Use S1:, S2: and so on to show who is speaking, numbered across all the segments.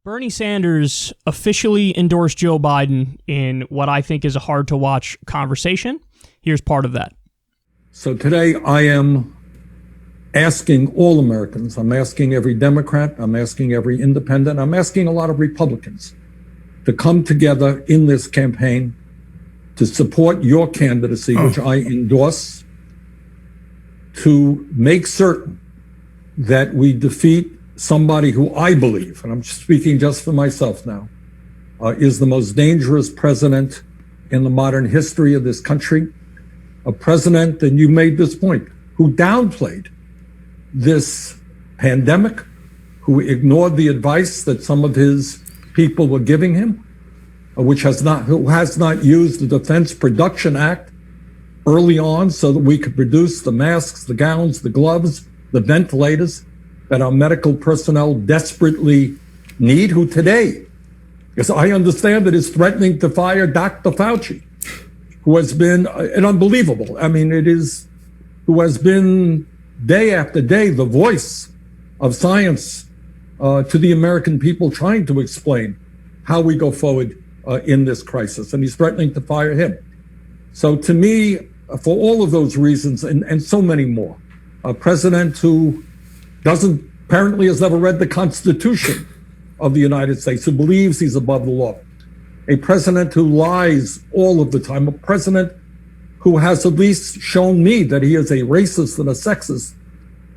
S1: Bernie Sanders officially endorsed Joe Biden in what I think is a hard-to-watch conversation. Here's part of that.
S2: So today I am asking all Americans, I'm asking every Democrat, I'm asking every independent, I'm asking a lot of Republicans to come together in this campaign to support your candidacy, which I endorse, to make certain that we defeat somebody who I believe, and I'm speaking just for myself now, is the most dangerous president in the modern history of this country. A president, and you made this point, who downplayed this pandemic, who ignored the advice that some of his people were giving him, who has not used the Defense Production Act early on so that we could produce the masks, the gowns, the gloves, the ventilators that our medical personnel desperately need, who today, as I understand it, is threatening to fire Dr. Fauci, who has been an unbelievable, who has been day after day the voice of science to the American people, trying to explain how we go forward in this crisis, and he's threatening to fire him. So to me, for all of those reasons and so many more, a president who apparently has never read the Constitution of the United States, who believes he's above the law, a president who lies all of the time, a president who has at least shown me that he is a racist and a sexist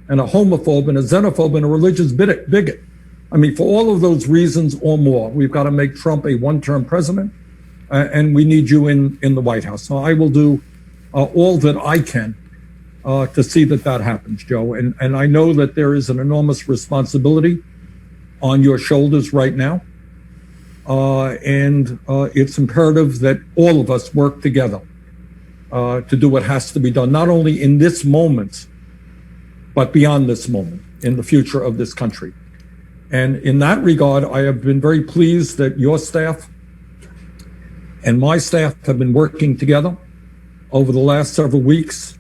S2: and a homophobe and a xenophobe and a religious bigot. I mean, for all of those reasons or more, we've got to make Trump a one-term president, and we need you in the White House. So I will do all that I can to see that happens, Joe. And I know that there is an enormous responsibility on your shoulders right now. And it's imperative that all of us work together to do what has to be done, not only in this moment, but beyond this moment, in the future of this country. And in that regard, I have been very pleased that your staff and my staff have been working together over the last several weeks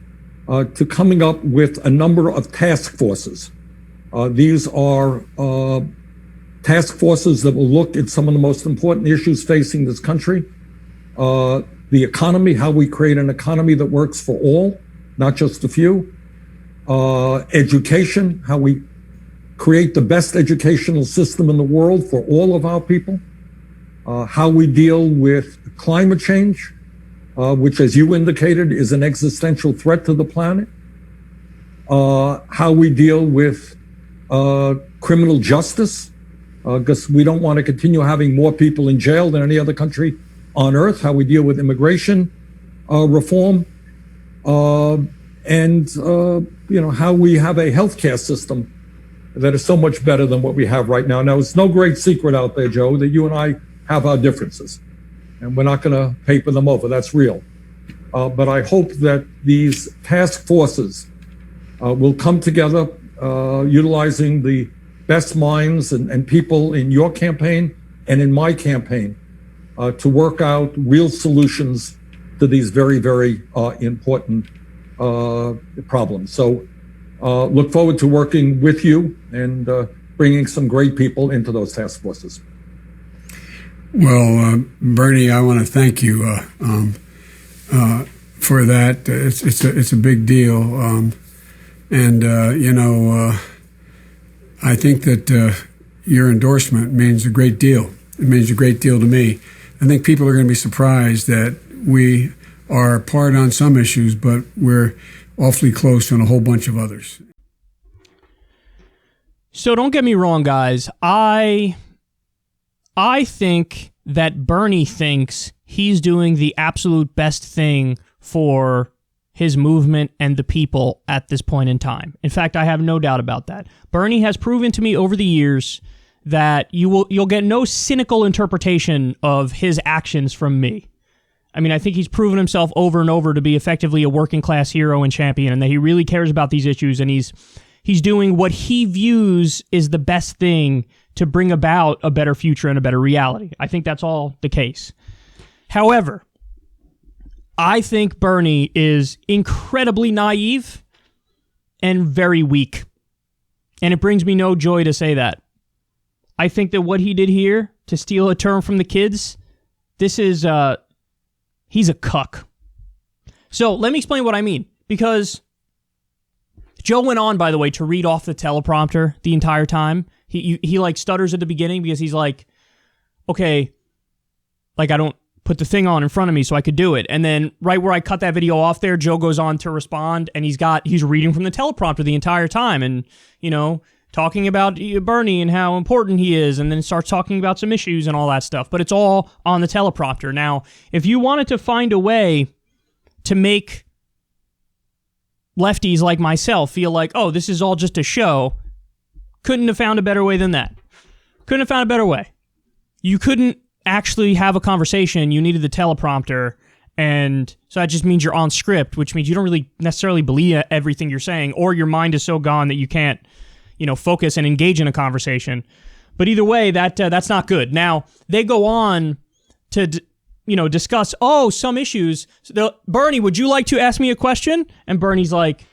S2: to coming up with a number of task forces. These are task forces that will look at some of the most important issues facing this country. The economy, how we create an economy that works for all, not just a few. Education, how we create the best educational system in the world for all of our people. How we deal with climate change, which, as you indicated, is an existential threat to the planet. How we deal with criminal justice, because we don't want to continue having more people in jail than any other country on earth. How we deal with immigration reform, and how we have a healthcare system that is so much better than what we have right now. Now, it's no great secret out there, Joe, that you and I have our differences, and we're not going to paper them over. That's real. But I hope that these task forces will come together, utilizing the best minds and people in your campaign and in my campaign to work out real solutions to these very, very important problems. So look forward to working with you and bringing some great people into those task forces.
S3: Well, Bernie, I want to thank you for that. It's a big deal, I think that your endorsement means a great deal. It means a great deal to me. I think people are going to be surprised that we are apart on some issues, but we're awfully close on a whole bunch of others.
S1: So don't get me wrong, guys. I think that Bernie thinks he's doing the absolute best thing for his movement and the people at this point in time. In fact, I have no doubt about that. Bernie has proven to me over the years that you'll get no cynical interpretation of his actions from me. I mean, I think he's proven himself over and over to be effectively a working class hero and champion, and that he really cares about these issues, and he's doing what he views is the best thing to bring about a better future and a better reality. I think that's all the case. However, I think Bernie is incredibly naive and very weak. And it brings me no joy to say that. I think that what he did here, to steal a term from the kids, this is, he's a cuck. So let me explain what I mean. Because Joe went on, by the way, to read off the teleprompter the entire time. He like stutters at the beginning because he's like, okay, like I don't put the thing on in front of me so I could do it. And then right where I cut that video off there, Joe goes on to respond, and he's reading from the teleprompter the entire time, and talking about Bernie and how important he is, and then starts talking about some issues and all that stuff. But it's all on the teleprompter. Now, if you wanted to find a way to make lefties like myself feel like, oh, this is all just a show, couldn't have found a better way than that. Couldn't have found a better way. You couldn't actually have a conversation. You needed the teleprompter, and so that just means you're on script, which means you don't really necessarily believe everything you're saying, or your mind is so gone that you can't, focus and engage in a conversation. But either way, that's not good. Now, they go on to discuss, some issues. So Bernie, would you like to ask me a question? And Bernie's like,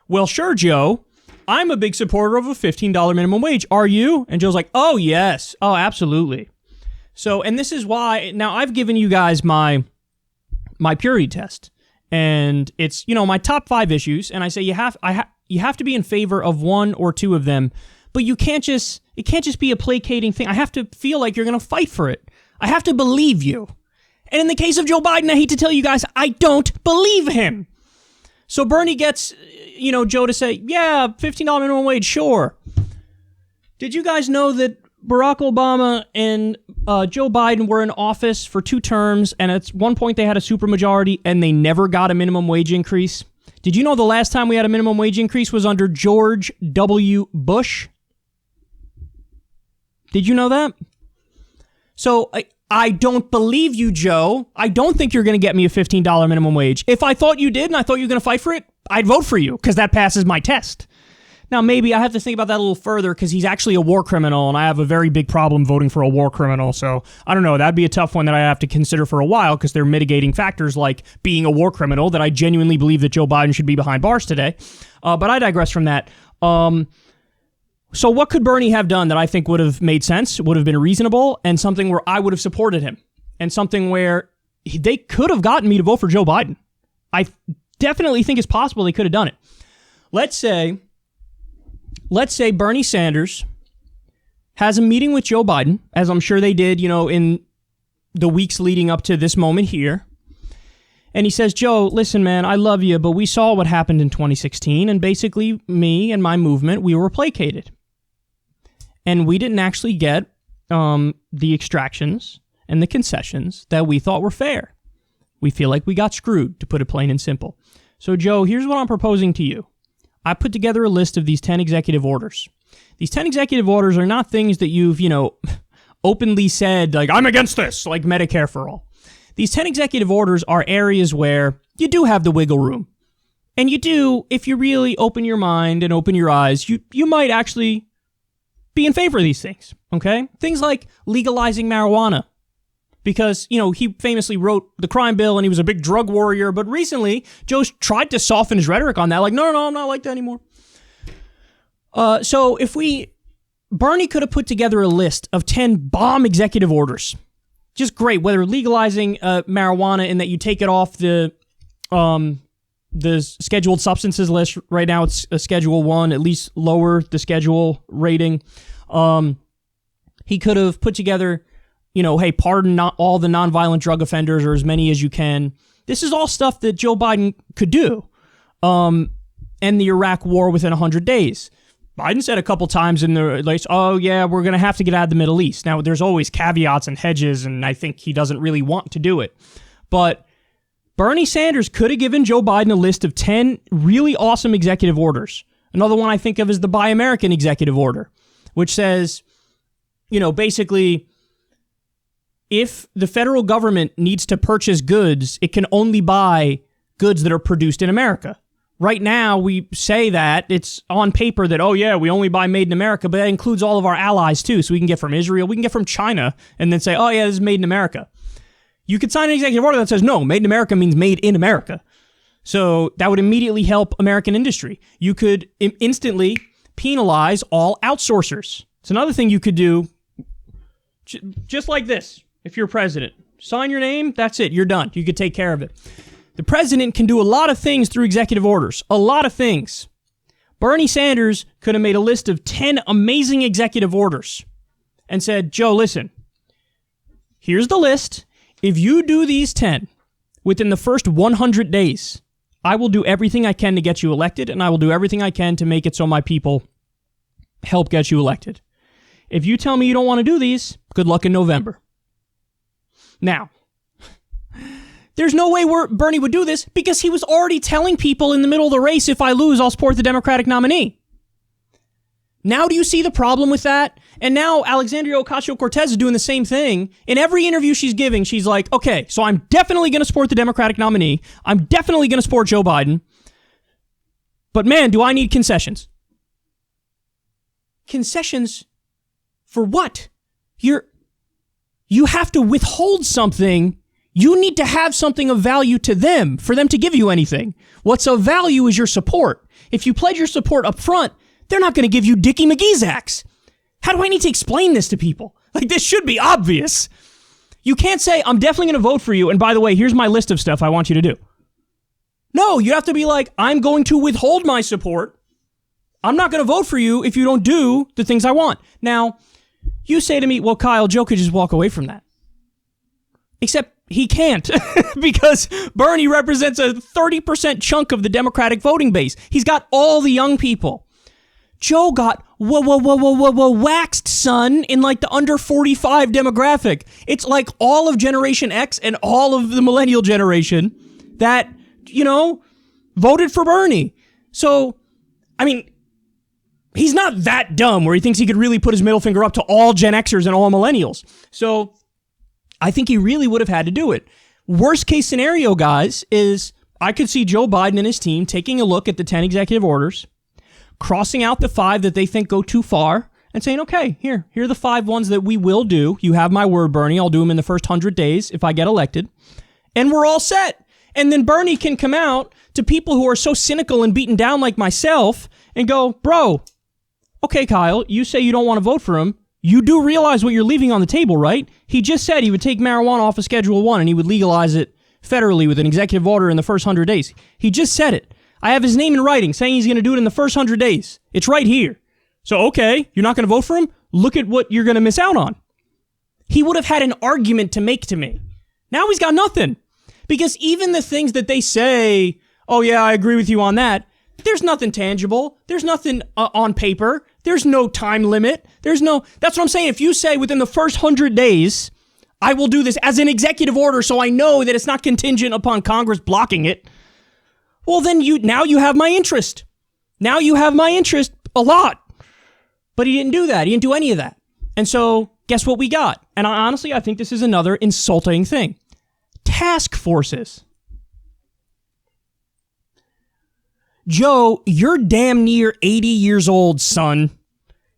S1: well, sure, Joe. I'm a big supporter of a $15 minimum wage. Are you? And Joe's like, oh, yes. Oh, absolutely. So, and this is why, now I've given you guys my purity test, and it's, my top 5 issues, and I say you have to be in favor of one or two of them, but it can't just be a placating thing. I have to feel like you're going to fight for it. I have to believe you. And in the case of Joe Biden, I hate to tell you guys, I don't believe him. So Bernie gets, Joe to say, yeah, $15 minimum wage, sure. Did you guys know that Barack Obama and Joe Biden were in office for 2 terms, and at one point they had a supermajority, and they never got a minimum wage increase? Did you know the last time we had a minimum wage increase was under George W. Bush? Did you know that? So I don't believe you, Joe. I don't think you're going to get me a $15 minimum wage. If I thought you did and I thought you were going to fight for it, I'd vote for you because that passes my test. Now, maybe I have to think about that a little further because he's actually a war criminal, and I have a very big problem voting for a war criminal. So, I don't know. That'd be a tough one that I have to consider for a while because there are mitigating factors like being a war criminal that I genuinely believe that Joe Biden should be behind bars today. But I digress from that. So what could Bernie have done that I think would have made sense, would have been reasonable, and something where I would have supported him, and something where they could have gotten me to vote for Joe Biden? I definitely think it's possible they could have done it. Let's say Bernie Sanders has a meeting with Joe Biden, as I'm sure they did, in the weeks leading up to this moment here. And he says, Joe, listen, man, I love you, but we saw what happened in 2016, and basically me and my movement, we were placated. And we didn't actually get the extractions and the concessions that we thought were fair. We feel like we got screwed, to put it plain and simple. So, Joe, here's what I'm proposing to you. I put together a list of these 10 executive orders. These 10 executive orders are not things that you've, openly said, like, I'm against this, like Medicare for all. These 10 executive orders are areas where you do have the wiggle room. And you do, if you really open your mind and open your eyes, you might actually be in favor of these things, okay? Things like legalizing marijuana. Because, he famously wrote the crime bill and he was a big drug warrior, but recently, Joe's tried to soften his rhetoric on that, like, no, I'm not like that anymore. So Bernie could have put together a list of 10 bomb executive orders. Just great, whether legalizing marijuana in that you take it off the scheduled substances list. Right now it's a Schedule 1, at least lower the schedule rating. He could have put together, hey, pardon not all the nonviolent drug offenders or as many as you can. This is all stuff that Joe Biden could do. End the Iraq war within 100 days. Biden said a couple times in the like, oh yeah, we're going to have to get out of the Middle East. Now, there's always caveats and hedges, and I think he doesn't really want to do it. But Bernie Sanders could have given Joe Biden a list of 10 really awesome executive orders. Another one I think of is the Buy American executive order, which says, basically, if the federal government needs to purchase goods, it can only buy goods that are produced in America. Right now, we say that it's on paper that, oh yeah, we only buy made in America, but that includes all of our allies too. So we can get from Israel, we can get from China, and then say, oh yeah, this is made in America. You could sign an executive order that says, no, made in America means made in America. So that would immediately help American industry. You could instantly penalize all outsourcers. It's another thing you could do Just like this. If you're president, sign your name, that's it. You're done. You could take care of it. The president can do a lot of things through executive orders. A lot of things. Bernie Sanders could have made a list of 10 amazing executive orders and said, Joe, listen, here's the list. If you do these 10 within the first 100 days, I will do everything I can to get you elected, and I will do everything I can to make it so my people help get you elected. If you tell me you don't want to do these, good luck in November. Now, there's no way Bernie would do this because he was already telling people in the middle of the race, if I lose, I'll support the Democratic nominee. Now do you see the problem with that? And now Alexandria Ocasio-Cortez is doing the same thing. In every interview she's giving, she's like, okay, so I'm definitely going to support the Democratic nominee. I'm definitely going to support Joe Biden. But man, do I need concessions. Concessions for what? You have to withhold something. You need to have something of value to them for them to give you anything. What's of value is your support. If you pledge your support up front, they're not going to give you Dickie McGee's axe. How do I need to explain this to people? Like, this should be obvious. You can't say, I'm definitely going to vote for you, and by the way, here's my list of stuff I want you to do. No, you have to be like, I'm going to withhold my support. I'm not going to vote for you if you don't do the things I want. Now, you say to me, well, Kyle, Joe could just walk away from that. Except he can't because Bernie represents a 30% chunk of the Democratic voting base. He's got all the young people. Joe got waxed, son, in like the under 45 demographic. It's like all of Generation X and all of the millennial generation that, voted for Bernie. So, I mean, he's not that dumb where he thinks he could really put his middle finger up to all Gen Xers and all millennials. So I think he really would have had to do it. Worst case scenario, guys, is I could see Joe Biden and his team taking a look at the 10 executive orders, crossing out the 5 that they think go too far, and saying, okay, here are the 5 ones that we will do. You have my word, Bernie. I'll do them in the first 100 days if I get elected. And we're all set. And then Bernie can come out to people who are so cynical and beaten down like myself and go, bro, okay, Kyle, you say you don't want to vote for him. You do realize what you're leaving on the table, right? He just said he would take marijuana off of Schedule 1 and he would legalize it federally with an executive order in the first 100 days. He just said it. I have his name in writing saying he's going to do it in the first 100 days. It's right here. So, okay, you're not going to vote for him? Look at what you're going to miss out on. He would have had an argument to make to me. Now he's got nothing. Because even the things that they say, oh yeah, I agree with you on that, there's nothing tangible. There's nothing on paper. There's no time limit. That's what I'm saying. If you say within the first 100 days, I will do this as an executive order so I know that it's not contingent upon Congress blocking it, well, then now you have my interest. Now you have my interest a lot. But he didn't do that. He didn't do any of that. And so guess what we got? And honestly, I think this is another insulting thing. Task forces. Joe, you're damn near 80 years old, son.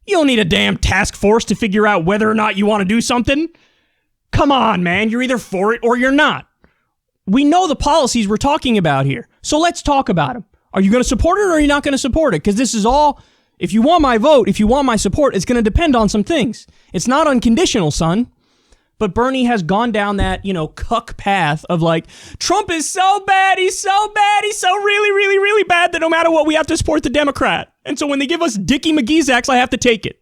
S1: You don't need a damn task force to figure out whether or not you want to do something. Come on, man. You're either for it or you're not. We know the policies we're talking about here. So let's talk about them. Are you going to support it or are you not going to support it? Because this is all, if you want my vote, if you want my support, it's going to depend on some things. It's not unconditional, son. But Bernie has gone down that, cuck path of like, Trump is so bad, he's so really, really, really bad that no matter what, we have to support the Democrat. And so when they give us Dickie McGee's axe, I have to take it.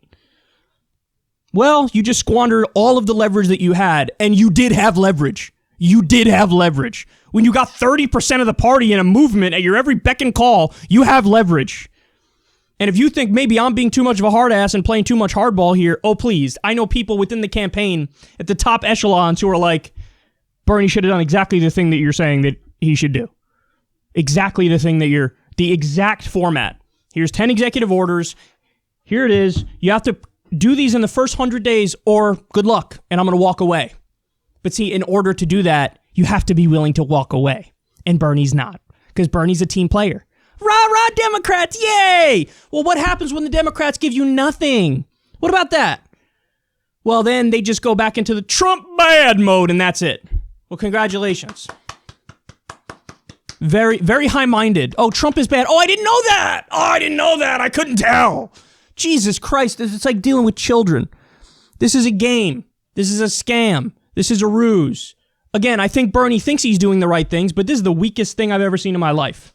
S1: Well, you just squandered all of the leverage that you had, and you did have leverage. You did have leverage. When you got 30% of the party in a movement at your every beck and call, you have leverage. And if you think maybe I'm being too much of a hard ass and playing too much hardball here, oh please. I know people within the campaign at the top echelons who are like, Bernie should have done exactly the thing that you're saying that he should do. Exactly the thing that the exact format. Here's 10 executive orders. Here it is. You have to do these in the first 100 days or good luck and I'm going to walk away. But see, in order to do that, you have to be willing to walk away. And Bernie's not, because Bernie's a team player. Rah, rah, Democrats, yay! Well, what happens when the Democrats give you nothing? What about that? Well, then they just go back into the Trump bad mode, and that's it. Well, congratulations. Very, very high-minded. Oh, Trump is bad. Oh, I didn't know that. I couldn't tell. Jesus Christ, it's like dealing with children. This is a game. This is a scam. This is a ruse. Again, I think Bernie thinks he's doing the right things, but this is the weakest thing I've ever seen in my life.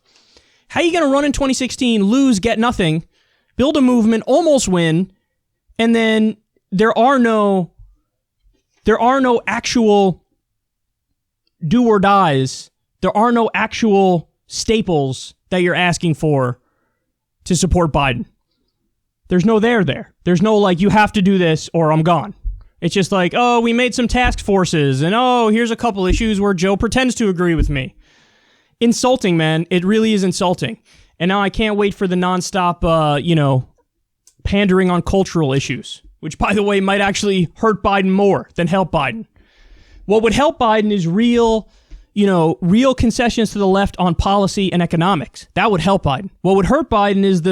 S1: How are you going to run in 2016, lose, get nothing, build a movement, almost win, and then there are no actual do or dies. There are no actual staples that you're asking for to support Biden. There's no there. There's no like, you have to do this or I'm gone. It's just like, oh, we made some task forces and oh, here's a couple issues where Joe pretends to agree with me. Insulting, man. It really is insulting. And now I can't wait for the nonstop, pandering on cultural issues, which, by the way, might actually hurt Biden more than help Biden. What would help Biden is real concessions to the left on policy and economics. That would help Biden. What would hurt Biden is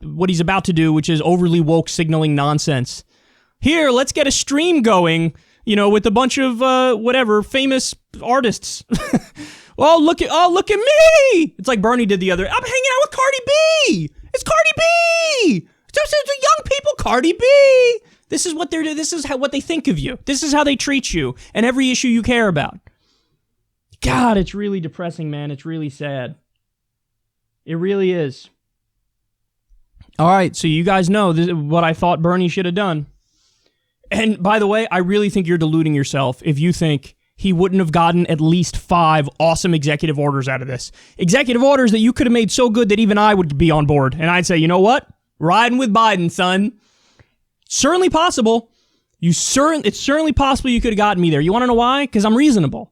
S1: what he's about to do, which is overly woke signaling nonsense. Here, let's get a stream going, with a bunch of famous artists. look at me! It's like Bernie did the other. I'm hanging out with Cardi B. It's Cardi B. It's young people, Cardi B. This is what they're doing. This is what they think of you. This is how they treat you and every issue you care about. God, it's really depressing, man. It's really sad. It really is. All right, so you guys know what I thought Bernie should have done. And by the way, I really think you're deluding yourself if you think he wouldn't have gotten at least 5 awesome executive orders out of this. Executive orders that you could have made so good that even I would be on board. And I'd say, you know what? Riding with Biden, son. Certainly possible. It's certainly possible you could have gotten me there. You want to know why? Because I'm reasonable.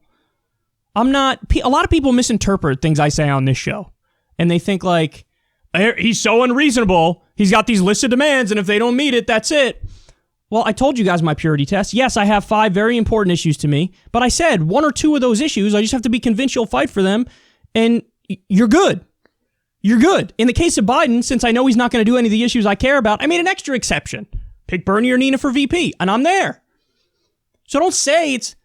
S1: I'm not... A lot of people misinterpret things I say on this show. And they think like, he's so unreasonable. He's got these lists of demands, and if they don't meet it, that's it. Well, I told you guys my purity test. Yes, I have 5 very important issues to me, but I said 1 or 2 of those issues, I just have to be convinced you'll fight for them, and you're good. You're good. In the case of Biden, since I know he's not going to do any of the issues I care about, I made an extra exception. Pick Bernie or Nina for VP, and I'm there. So don't say it's...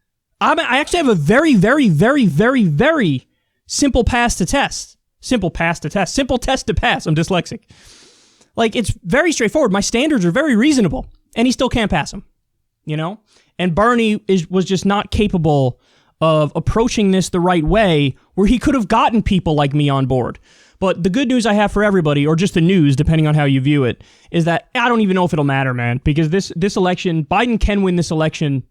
S1: I actually have a very, very, very, very, very simple pass to test. Simple pass to test. Simple test to pass. I'm dyslexic. Like, it's very straightforward. My standards are very reasonable. And he still can't pass him, And Bernie was just not capable of approaching this the right way where he could have gotten people like me on board. But the good news I have for everybody, or just the news, depending on how you view it, is that I don't even know if it'll matter, man. Because this election, Biden can win this election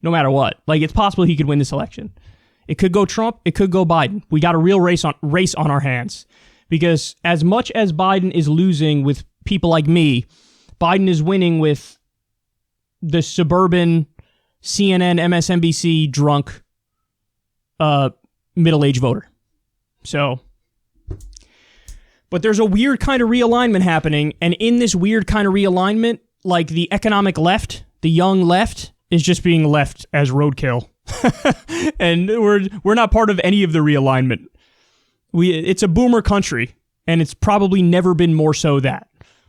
S1: no matter what. Like, it's possible he could win this election. It could go Trump, it could go Biden. We got a real race on our hands. Because as much as Biden is losing with people like me, Biden is winning with the suburban CNN, MSNBC drunk middle-aged voter. So, but there's a weird kind of realignment happening, and in this weird kind of realignment, like the economic left, the young left, is just being left as roadkill. And we're not part of any of the realignment. It's a boomer country, and it's probably never been more so that.